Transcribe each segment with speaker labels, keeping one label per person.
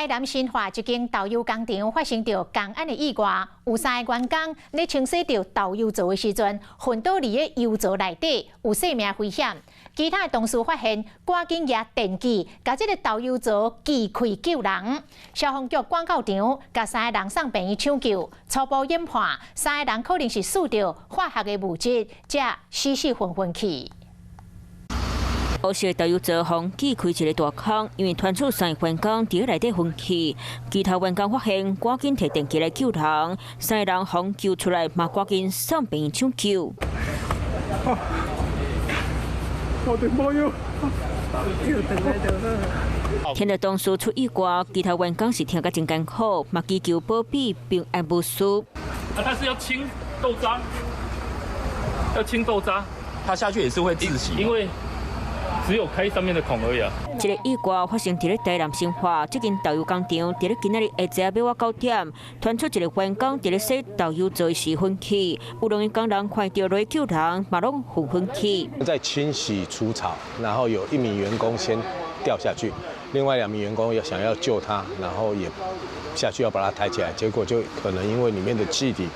Speaker 1: 南新化一间豆油工厂发生着同案的意外，有3个员工咧清洗着豆油槽的时阵，昏倒伫个油槽内底，有生命危险。其他的同事发现，赶紧拿电锯，把这个豆油槽锯开救人。消防局赶到场，把3个人送病院抢救，初步研判3个人可能是输着化学的物质，才死昏昏去。
Speaker 2: 黑色豆油槽方锯开一个大坑，因为传出3个员工伫内底昏去，其他员工发现，赶紧摕电锯来救人，3个人方救出来，嘛赶紧送病院抢救。听到同事出意外，其他员工是听甲真艰苦，嘛祈求保庇并安无事。
Speaker 3: 他是要清豆渣，
Speaker 4: 他下去也是会窒息，
Speaker 3: 因为。 只有开上面的孔而已啊！
Speaker 2: 这个意外发生伫台南新化这间豆油工厂，伫今仔日下晡要9点，传出一个员工伫洗豆油槽时昏去，有2个工人看到来救人，嘛拢昏去。
Speaker 5: 在清洗除草，然后有1名员工先掉下去，另外2名员工想要救他，然后也下去要把他抬起来，结果就可能因为里面的气体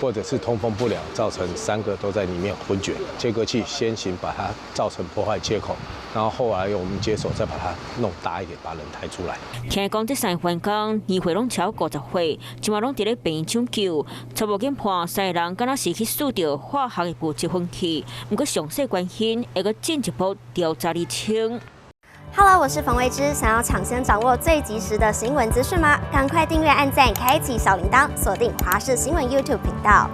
Speaker 5: 或者是通风不良，造成3个都在里面昏厥。切割器先行把它造成破坏切口。 然后后来我们接手再把它弄大一点，把人抬出来。
Speaker 2: 听讲这3个员工年岁拢超50岁，即马拢伫咧病院抢救。初步研判3个人敢若是去输着化学的物质昏去，不过详细原因会个进一步调查厘清。
Speaker 6: Hello， 我是冯薇芝，想要抢先掌握最及时的新闻资讯吗？赶快订阅、按赞、开启小铃铛，锁定华视新闻 YouTube 频道。